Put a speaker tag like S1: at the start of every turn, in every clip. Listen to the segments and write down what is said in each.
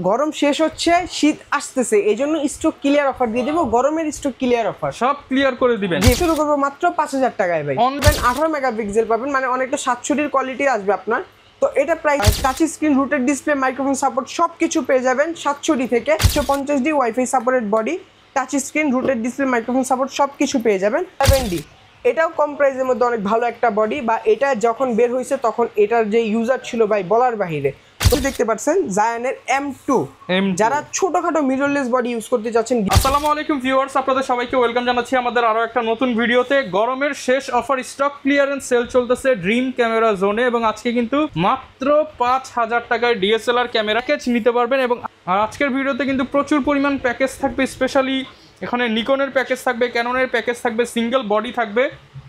S1: গরম শেষ হচ্ছে, শীত আসতেছে, এই জন্য স্টক ক্লিয়ার অফার দিয়ে দেবো। গরমের স্টক ক্লিয়ার অফার
S2: সব ক্লিয়ার করে দিবেন।
S1: শুরু করবো মাত্র 5,000 টাকায় ভাই। 18 মেগাপিক্সেল পাবেন, মানে অনেকটা 720 কোয়ালিটি আসবে আপনার। তো এটা প্রায় touch screen, rooted display, microphone support সব কিছু পেয়ে যাবেন 720 থেকে 150D wifi supported body, touch screen, rooted display, microphone support সব কিছু পেয়ে যাবেন। 7D এটাও কম প্রাইসের মধ্যে অনেক ভালো একটা বডি, বা এটা যখন বের হয়েছে তখন এটার যে ইউজার ছিল ভাই বলার বাহিরে। দেখতে পাচ্ছেন জায়ানের M2, যারা ছোটখাটো মিররলেস বডি ইউজ করতে যাচ্ছেন।
S2: আসসালামু আলাইকুম ভিউয়ার্স, আপনাদের সবাইকে ওয়েলকাম জানাচ্ছি আমাদের আরো একটা নতুন ভিডিওতে। গরমের শেষ অফার স্টক ক্লিয়ারেন্স সেল চলতেছে ড্রিম ক্যামেরা জোনে, এবং আজকে কিন্তু মাত্র 5,000 টাকায় ডিএসএলআর ক্যামেরা প্যাকেজ নিতে পারবেন। এবং আজকের ভিডিওতে কিন্তু প্রচুর পরিমাণ প্যাকেজ থাকবে, স্পেশালি এখানে নিকনের প্যাকেজ থাকবে, ক্যাননের প্যাকেজ থাকবে, সিঙ্গেল বডি থাকবে।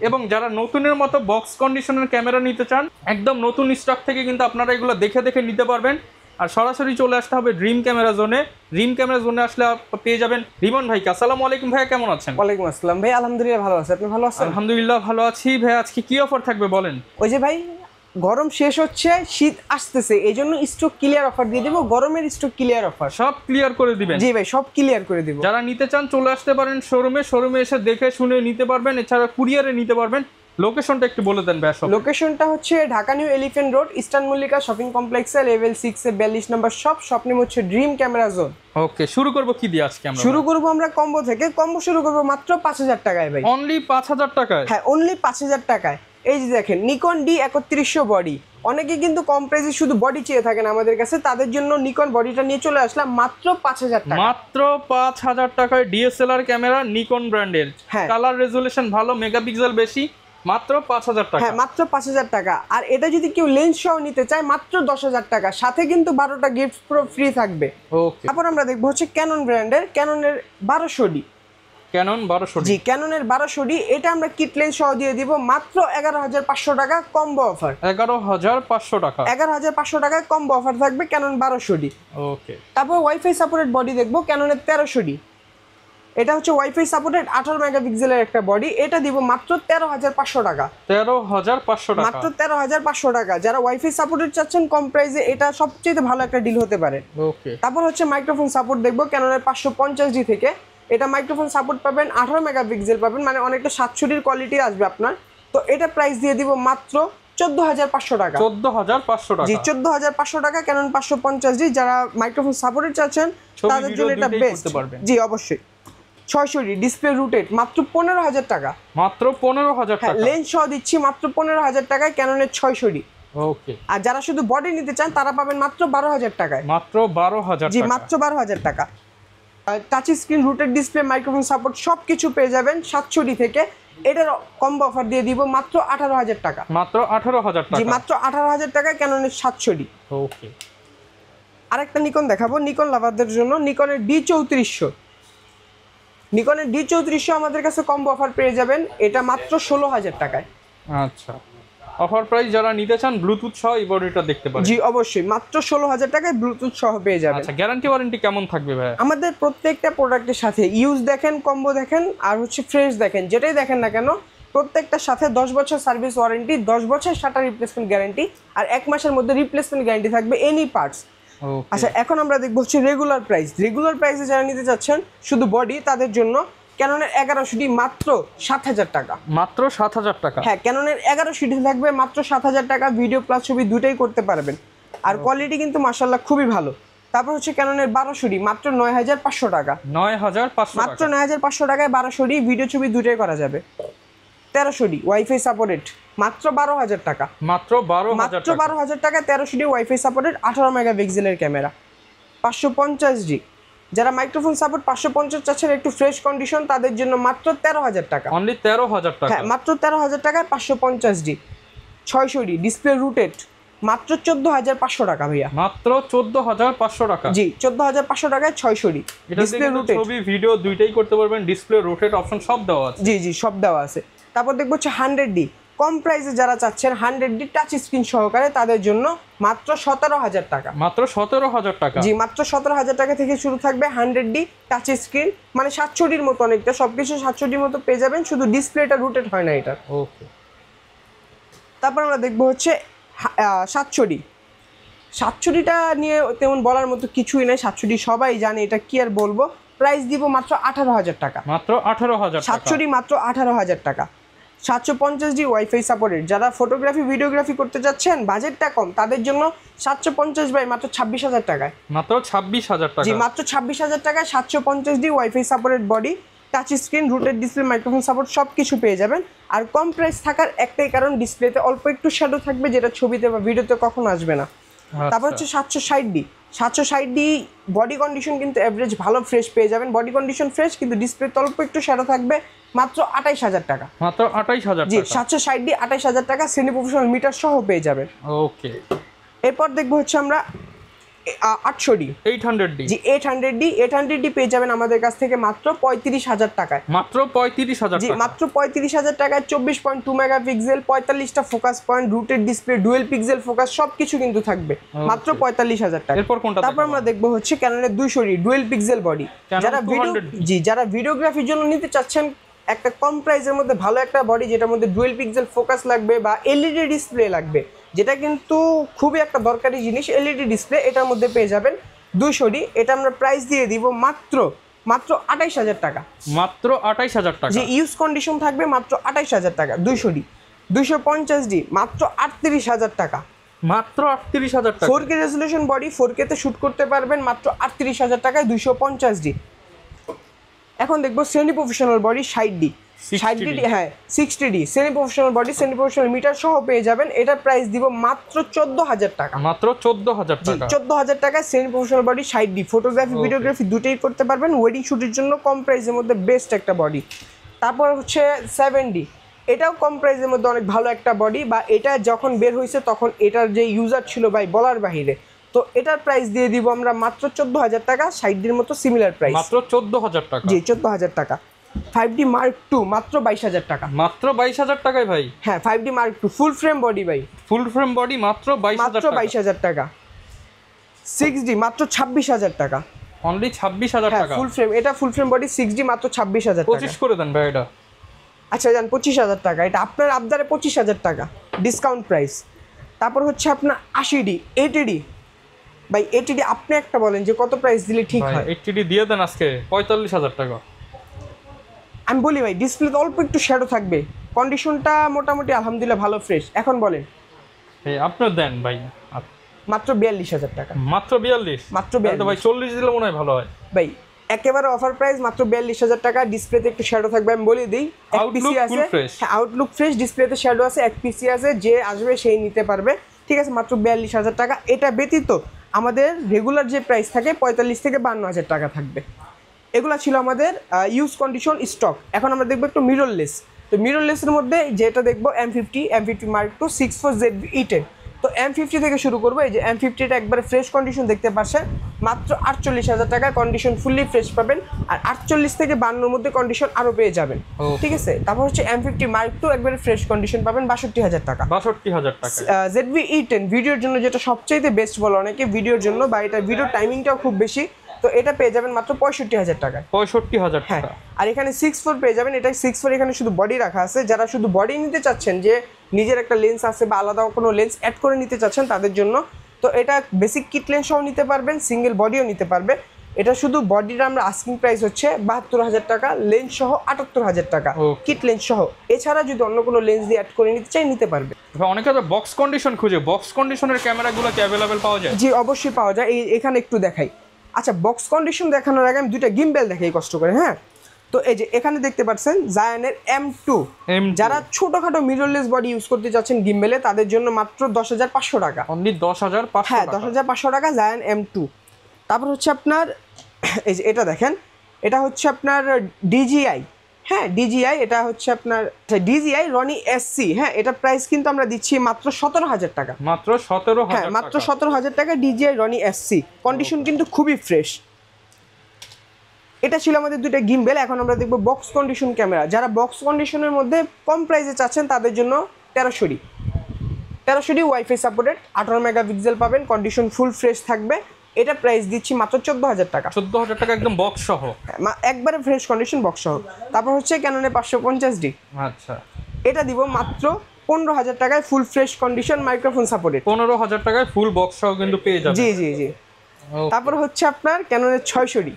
S2: এবং যারা নতুনের মতো বক্স কন্ডিশনের ক্যামেরা নিতে চান, একদম নতুন স্টক থেকে কিন্তু আপনারা এগুলো দেখে দেখে নিতে পারবেন। আর সরাসরি চলে আসতে হবে ড্রিম ক্যামেরা জোনে। ড্রিম ক্যামেরা জোনে আসলে পেয়ে যাবেন রিমন ভাইকে। আসসালামু আলাইকুম ভাইয়া, কেমন আছেন?
S1: ওয়ালাইকুম আসসালাম ভাই, আলহামদুলিল্লাহ ভালো আছি, আপনি ভালো আছেন?
S2: আলহামদুলিল্লাহ ভালো আছি ভাই। আজকে কি অফার থাকবে বলেন?
S1: ওই যে ভাই, গরম শেষ হচ্ছে, শীত আসতেছে, এই জন্য স্টক ক্লিয়ার অফার দিয়ে দেবো। গরমের স্টক ক্লিয়ার অফার
S2: সব ক্লিয়ার করে দিবেন।
S1: জি ভাই, সব ক্লিয়ার করে দিব।
S2: যারা নিতে চান চলে আসতে পারেন শোরুমে এসে দেখে শুনে নিতে পারবেন। এছাড়া কুরিয়ারে নিতে পারবেন। লোকেশনটা একটু বলে দেন ভাই।
S1: লোকেশনটা হচ্ছে Dhaka new elephant road, eastern Mallika shopping কমপ্লেক্সে, লেভেল 6 এ 42 নম্বর শপ। শপ নেম হচ্ছে ড্রিম ক্যামেরা জোন।
S2: ওকে, শুরু করব কি দিয়ে আজকে আমরা?
S1: শুরু করব আমরা কম্বো থেকে। কম্বো শুরু করব মাত্র 5,000 টাকায় ভাই।
S2: অনলি 5,000 টাকায়?
S1: হ্যাঁ, অনলি 5,000 টাকায়। এই যে দেখেন নিকন D3100 বডি। অনেকে কিন্তু কম প্রাইসে শুধু বডি চেয়ে থাকেন আমাদের কাছে, তাদের জন্য নিকন বডিটা নিয়ে চলে আসলাম মাত্র 5,000 টাকা।
S2: মাত্র 5,000 টাকায় ডিএসএলআর ক্যামেরা নিকন ব্র্যান্ডের, কালার রেজোলিউশন ভালো, মেগাপিক্সেল বেশি, মাত্র 5,000 টাকা।
S1: হ্যাঁ, মাত্র 5,000 টাকা। আর এটা যদি কেউ লেন্স সহ নিতে চায় মাত্র 10,000 টাকা, সাথে কিন্তু 12টা গিফট ফ্রি থাকবে।
S2: ওকে,
S1: তারপর আমরা দেখবো হচ্ছে ক্যানন ব্র্যান্ডের, ক্যাননের 1200D।
S2: Canon 1200D?
S1: জি, ক্যাননের 1200D। এটা আমরা কিট লেন্স সহ দিয়ে দিব মাত্র 11,500 টাকা কম্বো অফার।
S2: 11,500 টাকা?
S1: 11,500 টাকায় কম্বো অফার থাকবে ক্যানন 1200D।
S2: ওকে,
S1: তারপর ওয়াইফাই সাপোর্টেড বডি দেখবো ক্যাননের 1300D। এটা হচ্ছে ওয়াইফাই সাপোর্টেড 18 মেগাপিক্সেলের একটা বডি। এটা দিব মাত্র 13,500 টাকা।
S2: 13,500 টাকা?
S1: মাত্র 13,500 টাকা। যারা ওয়াইফাই সাপোর্টেড চাচ্ছেন কম প্রাইসে, এটা সবচেয়ে ভালো একটা ডিল হতে পারে।
S2: ওকে,
S1: তারপর হচ্ছে মাইক্রোফোন সাপোর্ট দেখবো ক্যাননের 550D থেকে। এটা মাইক্রোফোন সাপোর্ট পাবেন, 18 মেগাপিক্সেল পাবেন, মানে অনেকটা 720 কোয়ালিটি আসবে আপনার। তো এটা প্রাইস দিয়ে দিব মাত্র 14,500 টাকা।
S2: 14,500 টাকা?
S1: জি, 14,500 টাকা ক্যানন 550D। যারা মাইক্রোফোন সাপোর্টেড চাচ্ছেন তাদের জন্য এটা বেস্ট। জি অবশ্যই। 600D ডিসপ্লে রুটেড মাত্র 15,000 টাকা।
S2: মাত্র 15,000 টাকা?
S1: লেন্স সহ দিচ্ছি মাত্র 15,000 টাকায় ক্যাননের 600D।
S2: ওকে।
S1: আর যারা শুধু বডি নিতে চান তারা পাবেন মাত্র 12,000 টাকায়।
S2: মাত্র 12,000
S1: জি,
S2: টাকা?
S1: মাত্র 12,000 টাকা। Touch screen, rooted display, microphone support সব কিছু পেয়ে যাবেন 700D থেকে। এটার কম্বো অফার দিয়ে দিব মাত্র 18,000 টাকা।
S2: মাত্র 18,000 টাকা?
S1: জি, মাত্র 18,000 টাকায় ক্যাননের 700D।
S2: ওকে।
S1: আরেকটা নিকন দেখাবো নিকন লাভারদের জন্য, নিকনের D3400। নিকনের D3400 আমাদের কাছে কম্বো অফার পেয়ে যাবেন, এটা মাত্র 16,000 টাকায়।
S2: আচ্ছা, অফার প্রাইস যারা নিতে চান ব্লুটুথ সহ এই বডিটা দেখতে পারেন।
S1: জি অবশ্যই, মাত্র 16,000 টাকায় ব্লুটুথ সহ পেয়ে যাবেন।
S2: আচ্ছা, গ্যারান্টি ওয়ারেন্টি কেমন থাকবে ভাই?
S1: আমাদের প্রত্যেকটা প্রোডাক্টের সাথে ইউজ দেখেন, কম্বো দেখেন, আর হচ্ছে ফ্রেশ দেখেন, যেটাই দেখেন না কেন প্রত্যেকটার সাথে 10 বছর সার্ভিস ওয়ারেন্টি, 10 বছর শাটার রিপ্লেসমেন্ট গ্যারান্টি, আর 1 মাসের মধ্যে রিপ্লেসমেন্ট গ্যারান্টি থাকবে এনি পার্টস। আচ্ছা, এখন আমরা দেখবো হচ্ছে রেগুলার প্রাইস। রেগুলার প্রাইসে যারা নিতে চাচ্ছেন শুধু বডি, তাদের জন্য ক্যাননের 1100D মাত্র 7,000 টাকা।
S2: মাত্র 7,000 টাকা?
S1: হ্যাঁ, ক্যাননের 1100D থাকবে মাত্র 7,000 টাকা। ভিডিও প্লাস ছবি দুটোই করতে পারবেন, আর কোয়ালিটি কিন্তু মাশাআল্লাহ খুবই ভালো। তারপর হচ্ছে ক্যাননের 1200D মাত্র 9,500 টাকা।
S2: 9,500?
S1: মাত্র 9,500 টাকায় 1200D ভিডিও ছবি দুটোই করা যাবে। 1300D ওয়াইফাই সাপোর্টেড মাত্র 12,000 টাকা।
S2: মাত্র 12,000
S1: মাত্র 12,000 টাকায় 1300D ওয়াইফাই সাপোর্টেড 18 মেগাপিক্সেলের ক্যামেরা। 550D যারা মাইক্রোফোন সাপোর্ট 550 চাচ্ছেন একটু ফ্রেশ কন্ডিশন, তাদের জন্য মাত্র 13,000 টাকা।
S2: অনলি 13,000 টাকা?
S1: হ্যাঁ, মাত্র 13,000 টাকায় 550D। 600D ডিসপ্লে রুটেড মাত্র 14,500 টাকা ভাইয়া।
S2: মাত্র 14,500 টাকা?
S1: জি, 14,500 টাকায় 600D ডিসপ্লে রুটেড।
S2: ছবি ভিডিও দুইটাই করতে পারবেন, ডিসপ্লে রোটেট অপশন সব দেওয়া আছে।
S1: জি জি, সব দেওয়া আছে। তারপর দেখবো হচ্ছে 100D কম প্রাইসে যারা চাচ্ছেন 100D টাচ স্ক্রিন সহকারে, তাদের জন্য মাত্র 17,000 টাকা।
S2: মাত্র 17,000 টাকা?
S1: জি, মাত্র 17,000 টাকা থেকে শুরু থাকবে 100D টাচ স্ক্রিন, মানে 700Dর মতো অনেকটা, সবকিছু 700Dর মতো পেয়ে যাবেন, শুধু ডিসপ্লেটা রুটেড হয় না এটা।
S2: ওকে।
S1: তারপর আমরা দেখবো হচ্ছে 700D। 760টা নিয়ে তেমন বলার মতো কিছুই নেই, 760 সবাই জানে, এটা কি আর বলবো। প্রাইস দিব মাত্র 18,000 টাকা,
S2: মাত্র 18,000 টাকা।
S1: 760 মাত্র 18,000 টাকা। 750D ওয়াইফাই সাপোর্টেড, যারা ফটোগ্রাফি ভিডিওগ্রাফি করতে যাচ্ছেন, বাজেটটা কম, তাদের জন্য 750 বাই মাত্র 26,000 টাকায়,
S2: মাত্র 26,000 টাকা।
S1: জি মাত্র 26,000 টাকায় 750D wifi supported body, touch screen, rooted display, microphone support সব কিছু পেয়ে যাবেন। আর কম প্রাইস থাকার একটাই কারণ, ডিসপ্লেতে অল্প একটু শ্যাডো থাকবে, যেটা ছবিতে বা ভিডিওতে কখনো আসবে না। তারপর হচ্ছে 760D। 760D বডি কন্ডিশন কিন্তু অ্যাভারেজ ভালো ফ্রেশ পেয়ে যাবেন, বডি কন্ডিশন ফ্রেশ, কিন্তু ডিসপ্লেতে অল্প একটু শ্যাডো থাকবে, মাত্র 28,000 টাকা।
S2: মাত্র 28,000
S1: জি
S2: টাকা।
S1: 760D 28,000 টাকা, সেমি প্রফেশনাল মিটার সহ পেয়ে যাবেন।
S2: ওকে।
S1: এরপর দেখবো হচ্ছে আমরা 800D।
S2: 800D।
S1: জি 800D পেয়ে যাবেন আমাদের কাছ থেকে মাত্র 35,000 টাকায়,
S2: মাত্র 35,000
S1: জি
S2: টাকা।
S1: মাত্র 35,000 টাকায়। 24.2 মেগাপিক্সেল, 45টা ফোকাস পয়েন্ট, রুটেড ডিসপ্লে, ডুয়েল পিক্সেল ফোকাস সবকিছু কিন্তু থাকবে, মাত্র 45,000 টাকা।
S2: এরপর কোনটা
S1: তারপর আমরা দেখবো হচ্ছে ক্যাননের 200D ডুয়েল পিক্সেল বডি, যারা ভিডিও,
S2: 200D
S1: জি যারা ভিডিওগ্রাফির জন্য নিতে চাচ্ছেন একটা কম প্রাইসের মধ্যে ভালো একটা বডি, যেটার মধ্যে ডুয়েল পিক্সেল ফোকাস লাগবে বা এলইডি ডিসপ্লে লাগবে, যেটা কিন্তু খুবই একটা দরকারি জিনিস, এলইডি ডিসপ্লে, এটার মধ্যে পেয়ে যাবেন 200D। এটা আমরা প্রাইস দিয়ে দিব মাত্র 28,000 টাকা,
S2: মাত্র 28,000 টাকা।
S1: যে ইউজ কন্ডিশন থাকবে, মাত্র 28,000 টাকা। 200D 250D মাত্র 38,000 টাকা,
S2: মাত্র 38,000 টাকা।
S1: 4K রেজলিউশন বডি, 4K তে শুট করতে পারবেন মাত্র 38,000 টাকায় 250D। এখন দেখবো semi professional body 60D। 60D হ্যাঁ 60D semi professional body, semi professional metre সহ পেয়ে যাবেন। এটার প্রাইস দিব মাত্র 14,000 টাকা,
S2: মাত্র 14,000
S1: জি
S2: টাকা।
S1: 14,000 টাকায় semi professional body 60D, photography videography দুটোই করতে পারবেন, ওয়েডিং শুটের জন্য কম প্রাইসের মধ্যে বেস্ট একটা বডি। তারপর হচ্ছে 7D, এটাও কম প্রাইসের মধ্যে অনেক ভালো একটা বডি, বা এটা যখন বের হয়েছে তখন এটার যে ইউজার ছিল ভাই বলার বাহিরে, তো এটার প্রাইস দিয়ে দিব আমরা মাত্র 14,000 টাকা, 60Dর মতো সিমিলার প্রাইস,
S2: মাত্র 14,000 টাকা।
S1: জি 14,000 টাকা। 5D Mark II মাত্র 22,000 টাকা,
S2: মাত্র 22,000 টাকায় ভাই।
S1: হ্যাঁ 5D Mark II ফুল ফ্রেম বডি ভাই,
S2: ফুল ফ্রেম বডি মাত্র 22,000
S1: মাত্র
S2: টাকা।
S1: 22,000 টাকা। 6D মাত্র 26,000 টাকা,
S2: অনলি 26,000
S1: হ্যাঁ
S2: টাকা।
S1: ফুল ফ্রেম, এটা ফুল ফ্রেম বডি 6D মাত্র 26,000 টাকা।
S2: 25 করে দেন ভাই এটা।
S1: আচ্ছা যান 25,000 টাকা, এটা আপনার আবদারে 25,000 টাকা ডিসকাউন্ট প্রাইস। তারপর হচ্ছে আপনার 80D 80D ভাই, 80D আপনি একটা বলেন যে কত প্রাইস দিলে ঠিক
S2: ভাই
S1: হয়।
S2: 80D দিয়ে দেন আজকে 45,000 টাকা।
S1: আমি বলি ভাই ডিসপ্লেতে অল্প একটু শ্যাডো থাকবে, কন্ডিশনটা মোটামুটি আলহামদুলিল্লাহ ভালো ফ্রেশ। এখন বলেন
S2: এই আপনি দেন ভাই
S1: মাত্র 42,000 টাকা,
S2: মাত্র 42।
S1: মাত্র
S2: তাহলে তো
S1: 42
S2: ভাই 40 দিলে মনে হয় ভালো হয়।
S1: ভাই একেবারে অফার প্রাইস মাত্র 42,000 টাকা। ডিসপ্লেতে একটু শ্যাডো থাকবে, আমি বলে দিই এক
S2: Outlook
S1: পিসি আছে,
S2: full fresh।
S1: হ্যাঁ আউটলুক ফ্রেশ, ডিসপ্লেতে শ্যাডো আছে, এক পিসি আছে, যে আসবে সেই নিতে পারবে, ঠিক আছে মাত্র 42,000 টাকা। এটা ব্যতীত আমাদের রেগুলার যে প্রাইস থাকে 45 থেকে 52,000 টাকা থাকবে। এগুলো ছিল আমাদের ইউজ কন্ডিশন স্টক। এখন আমরা দেখবো একটু মিররলেস। তো মিররলেসের মধ্যে যেটা দেখবো M50 Mark II 64ZV-E10। তো M50 থেকে শুরু করবো। এই যে M50টা একবারে ফ্রেশ কন্ডিশন দেখতে পাচ্ছেন, মাত্র 48,000 টাকায় কন্ডিশন ফুললি ফ্রেশ পাবেন। আর 48 থেকে 52 মধ্যে কন্ডিশন আরও পেয়ে যাবেন, ঠিক আছে। তারপর হচ্ছে M50 Mark II একবারে ফ্রেশ কন্ডিশন পাবেন 62,000 টাকা।
S2: 62,000 টাকা।
S1: ZV-E10 ভিডিওর জন্য যেটা সবচাইতে বেস্ট বলে অনেকে, ভিডিওর জন্য, বা এটা ভিডিও টাইমিংটাও খুব বেশি, তো এটা পেয়ে যাবেন মাত্র 65,000 টাকায়।
S2: 65,000
S1: হ্যাঁ,
S2: টাকা।
S1: আর এখানে 6.4 পেয়ে যাবেন। এটা 6.4 এখানে শুধু বডি রাখা আছে, যারা শুধু বডি নিতে চাচ্ছেন, যে নিজের একটা লেন্স আছে বা আলাদা কোনো লেন্স অ্যাড করে নিতে চাচ্ছেন তাদের জন্য, তো এটা বেসিক কিট লেন্স সহ নিতে পারবেন, সিঙ্গেল বডিও নিতে পারবে। এটা শুধু বডিটা আমরা আস্কিং প্রাইস হচ্ছে 72,000 টাকা, লেন্স সহ 78,000 টাকা, কিট লেন্স সহ। এছাড়া যদি অন্য কোনো লেন্স দিয়ে অ্যাড করে নিতে চাই নিতে পারবে।
S2: অনেকে তো বক্স কন্ডিশন খুঁজে, বক্স কন্ডিশনের ক্যামেরাগুলো কি অ্যাভেলেবেল পাওয়া যায়?
S1: জি অবশ্যই পাওয়া যায়। এখানে একটু দেখাই। আচ্ছা বক্স কন্ডিশন দেখানোর আগে আমি দুইটা গিম্বেল দেখাই কষ্ট করে। হ্যাঁ, তো এই যে এখানে দেখতে পাচ্ছেন জায়ানের M2। যারা ছোটখাটো মিররলেস বডি ইউজ করতে চাচ্ছেন গিম্বেলে, তাদের জন্য মাত্র 10,500 টাকা,
S2: অনলি 10,500।
S1: হ্যাঁ 10,500 টাকা জায়ান M2। তারপর হচ্ছে আপনার এই যে এটা দেখেন, এটা হচ্ছে আপনার DJI, হ্যাঁ DJI, এটা হচ্ছে আপনার DJI রনি SC। হ্যাঁ, এটা প্রাইস কিন্তু আমরা দিচ্ছি মাত্র 17,000 টাকা,
S2: মাত্র 17,000।
S1: হ্যাঁ মাত্র 17,000 টাকা DJI রনি SC। কন্ডিশন কিন্তু খুবই ফ্রেশ। এটা ছিল আমাদের দুইটা গিম্বেল। এখন আমরা দেখবো বক্স কন্ডিশন ক্যামেরা। যারা বক্স কন্ডিশনের মধ্যে কম প্রাইসে চাচ্ছেন তাদের জন্য 1300D ওয়াইফাই সাপোর্টেড 18 মেগাপিক্সেল পাবেন, কন্ডিশন ফুল ফ্রেশ থাকবে। এটা প্রাইস দিচ্ছি মাত্র 14,000 টাকা।
S2: 14,000 টাকা একদম বক্স সহ,
S1: একবারে ফ্রেশ কন্ডিশন বক্স সহ। তারপর হচ্ছে ক্যাননের 550D,
S2: আচ্ছা
S1: এটা দিব মাত্র 15,000 টাকায় full fresh condition microphone supported.
S2: 15,000 টাকায় ফুল বক্স সহ কিন্তু পেয়ে যাবেন।
S1: জি জি জি। তারপর হচ্ছে আপনার ক্যাননের 600D।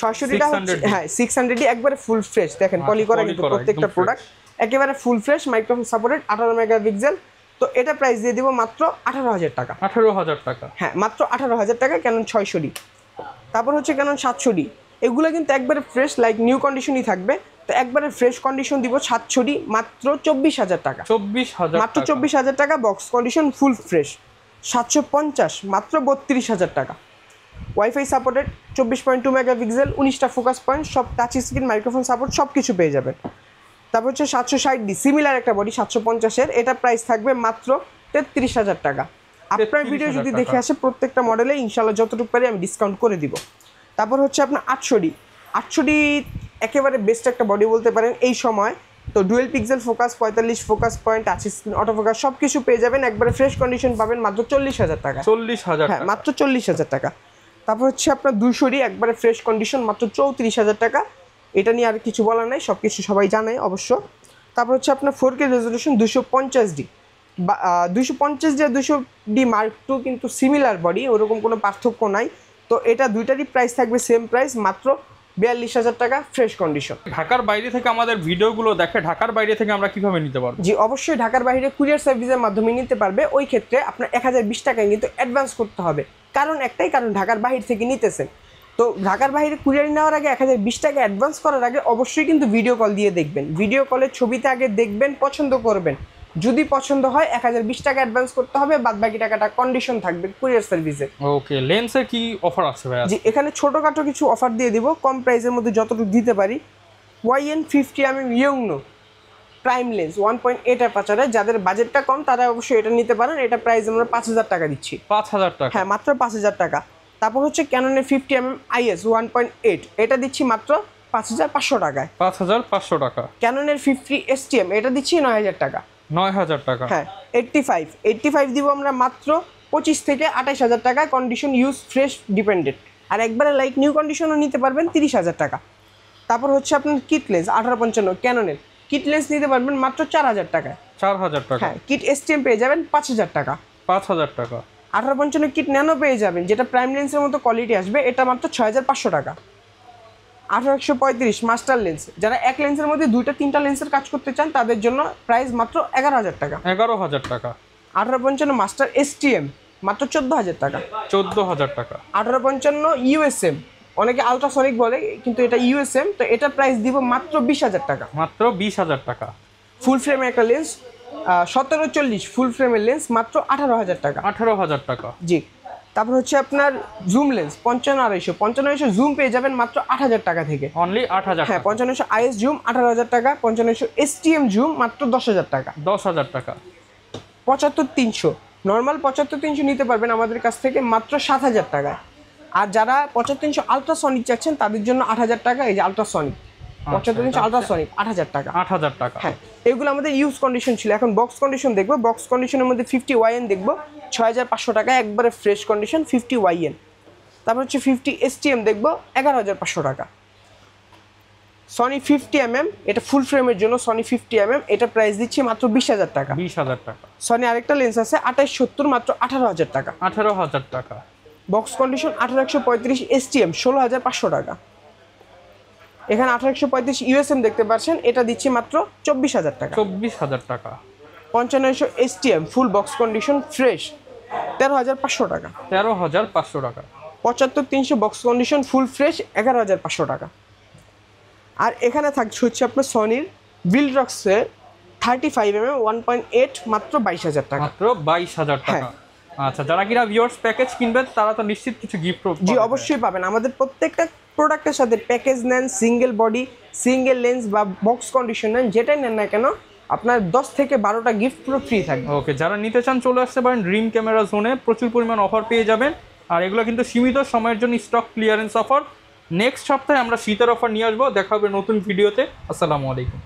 S1: 600Dটা হচ্ছে হ্যাঁ 600D একবারে ফুল ফ্রেশ, দেখেন পলি করা কিন্তু প্রত্যেকটা প্রোডাক্ট একেবারে full fresh microphone supported 18 megapixel. তো এটা প্রাইস দিয়ে দিব মাত্র 18,000 টাকা।
S2: 18,000 টাকা,
S1: হ্যাঁ মাত্র 18,000 টাকা ক্যানন 600D। তারপর হচ্ছে ক্যানন 700D, এগুলো কিন্তু একবারে ফ্রেশ লাইক নিউ কন্ডিশনই থাকবে। তো একবারে ফ্রেশ কন্ডিশন দিব 700D মাত্র 24,000 টাকা।
S2: 24,000
S1: মাত্র 24,000 টাকা বক্স কন্ডিশন ফুল ফ্রেশ। 750 মাত্র 32,000 টাকা। ওয়াইফাই সাপোর্টেড 24.2 মেগাপিক্সেল, 19টা ফোকাস পয়েন্ট, সব টাচ স্ক্রিন, মাইক্রোফোন সাপোর্ট সব কিছু পেয়ে যাবেন। তারপর হচ্ছে 760D সিমিলার একটা বডি 750-এর, এটা প্রাইস থাকবে মাত্র 33,000 টাকা। আপনার ভিডিও যদি দেখে আসে প্রত্যেকটা মডেলে ইনশাল্লাহ যতটুকু পারি আমি ডিসকাউন্ট করে দিব। তারপর হচ্ছে আপনার 800D একেবারে বেস্ট একটা বডি বলতে পারেন এই সময়। তো dual pixel focus, 45 focus point, touch screen, auto focus সব কিছু পেয়ে যাবেন, একবারে ফ্রেশ কন্ডিশন পাবেন মাত্র 40,000 টাকা।
S2: 40,000,
S1: হ্যাঁ মাত্র 40,000 টাকা। তারপর হচ্ছে আপনার 200D একবারে ফ্রেশ কন্ডিশন মাত্র 34,000 টাকা। এটা নিয়ে আর কিছু বলার নাই, সব কিছু সবাই জানে অবশ্য। তারপর হচ্ছে আপনার 4K রেজলিউশন 250D বা 250D আর 200D Mark II কিন্তু সিমিলার বডি, ওরকম কোনো পার্থক্য নাই। তো এটা দুইটারই প্রাইস থাকবে সেম প্রাইস মাত্র 42,000 টাকা ফ্রেশ কন্ডিশন।
S2: ঢাকার বাইরে থেকে আমাদের ভিডিওগুলো দেখে, ঢাকার বাইরে থেকে আমরা কিভাবে নিতে পারবো?
S1: জি অবশ্যই ঢাকার বাইরে কুরিয়ার সার্ভিসের মাধ্যমে নিতে পারবে। ওই ক্ষেত্রে আপনার 1020 টাকায় কিন্তু অ্যাডভান্স করতে হবে, কারণ একটাই কারণ ঢাকার বাইরে থেকে নিতেছেন। তো ঢাকার বাইরে কুরিয়ার নেওয়ার আগে 1020 টাকা অ্যাডভান্স করার আগে অবশ্যই কিন্তু ভিডিও কল দিয়ে দেখবেন। ভিডিও কলের ছবিতে আগে দেখবেন, পছন্দ করবেন, যদি পছন্দ হয় 1020 টাকা অ্যাডভান্স করতে হবে, বাদ বাকি টাকাটা কন্ডিশন থাকবে কুরিয়ার সার্ভিসে।
S2: ওকে, লেন্সের কি অফার আছে ভাই?
S1: জি এখানে ছোটোখাটো কিছু অফার দিয়ে দিব, কম প্রাইসের মধ্যে যতটুকু দিতে পারি। YN50mm ইয়ংনো প্রাইম লেন্স 1.8 অ্যাপারচারে, যাদের বাজেটটা কম তারা অবশ্যই এটা নিতে পারেন। এটা প্রাইস আমরা 5,000 টাকা দিচ্ছি।
S2: 5,000 টাকা?
S1: হ্যাঁ মাত্র 5,000 টাকা। তারপর হচ্ছে ক্যাননের 50mm IS 1.8, এটা দিচ্ছি মাত্র 5,500 টাকায়।
S2: 5,500 টাকা।
S1: ক্যাননের 50 STM এটা দিচ্ছি 9,000 টাকা।
S2: 9,000 টাকা।
S1: হ্যাঁ 85 দিব আমরা মাত্র 25 থেকে 28,000 টাকা, কন্ডিশন ইউজ ফ্রেশ ডিপেন্ডেন্ট। আর একবারে লাইক নিউ কন্ডিশনও নিতে পারবেন 30,000 টাকা। তারপর হচ্ছে আপনার কিট লেন্স 1855 ক্যাননের কিট লেন্স নিতে পারবেন মাত্র 4,000 টাকায়।
S2: 4,000 টাকা?
S1: হ্যাঁ কিট STM পেয়ে যাবেন 5,000 টাকা।
S2: 5,000 টাকা।
S1: 1855 কিট ন্যানো পেয়ে যাবেন, যেটা প্রাইম লেন্সের মতো কোয়ালিটি আসবে, এটা মাত্র 6,500 টাকা। 1835 মাস্টার লেন্স, যারা এক লেন্সের মধ্যে 2-3টা লেন্সের কাজ করতে চান তাদের জন্য প্রাইস মাত্র 11,000 টাকা।
S2: 11,000 টাকা।
S1: 1855 মাস্টার STM মাত্র 14,000 টাকা।
S2: 14,000 টাকা।
S1: 1855 USM, অনেকে আলট্রাসনিক বলে কিন্তু এটা USM, তো এটা প্রাইস দিব মাত্র 20,000 টাকা।
S2: মাত্র 20,000 টাকা।
S1: ফুল ফ্রেমের একটা লেন্স 1740 ফুল ফ্রেমের লেন্স মাত্র 18,000 টাকা।
S2: 18,000 টাকা।
S1: জি। তারপর হচ্ছে আপনার জুম লেন্স 55-250 জুম পেয়ে যাবেন মাত্র 8,000 টাকা থেকে।
S2: অনলি 8,000?
S1: হ্যাঁ 5500 IS জুম 18,000 টাকা। 5500 STM জুম মাত্র 10,000 টাকা।
S2: 10,000 টাকা।
S1: 75-300 নর্মাল 75-300 নিতে পারবেন আমাদের কাছ থেকে মাত্র 7,000 টাকায়। আর যারা 75-300 আলট্রাসনিক চাচ্ছেন তাদের জন্য 8,000 টাকা। এই যে আলট্রাসনিক 75-300 আলট্রাসনিক 8,000 টাকা।
S2: 8,000 টাকা।
S1: হ্যাঁ এগুলো আমাদের ইউজ কন্ডিশন ছিল। এখন বক্স কন্ডিশন দেখবো। বক্স কন্ডিশনের মধ্যে 50 YN দেখবো 6,500 টাকা, একবারে ফ্রেশ কন্ডিশন 50 YN। তারপর হচ্ছে 50 STM দেখবো 11,500 টাকা। সনি 50mm, এটা ফুল ফ্রেমের জন্য সনি 50mm, এটা প্রাইস দিচ্ছি মাত্র 20,000 টাকা।
S2: 20,000 টাকা।
S1: সনি আরেকটা লেন্স আছে 2870 মাত্র 18,000 টাকা।
S2: 18,000 টাকা।
S1: বক্স কন্ডিশন 1835 STM 16,500 টাকা। এখানে 1835 USM দেখতে পাচ্ছেন, এটা দিচ্ছি মাত্র 24,000 টাকা।
S2: 24,000 টাকা।
S1: 5500 STM full box condition fresh 13,500 টাকা।
S2: 13,500 টাকা।
S1: 75-300 বক্স কন্ডিশন ফুল ফ্রেশ 11,500 টাকা। আর এখানে থাকছে হচ্ছে আপনার সনির ভিলড্রক্সের 35mm 1.8 মাত্র 22,000 টাকা।
S2: মাত্র 22,000 টাকা। আচ্ছা, যারা কিনা ভিউয়ার্স প্যাকেজ কিনবেন তারা তো নিশ্চিত কিছু গিফট পাবেন।
S1: জি অবশ্যই পাবেন। আমাদের প্রত্যেকটা প্রোডাক্টের সাথে প্যাকেজ নেন, সিঙ্গেল বডি, সিঙ্গেল লেন্স বা বক্স কন্ডিশন নেন, যেটাই নেন না কেন আপনার 10 থেকে 12টা গিফট পুরো ফ্রি থাকবে।
S2: ওকে, যারা নিতে চান চলে আসতে পারেন ড্রিম ক্যামেরা জোনে, প্রচুর পরিমাণ অফার পেয়ে যাবেন। আর এগুলো কিন্তু সীমিত সময়ের জন্য স্টক ক্লিয়ারেন্স অফার। নেক্সট সপ্তাহে আমরা শীতের অফার নিয়ে আসবো। দেখা হবে নতুন ভিডিওতে। আসসালামু আলাইকুম।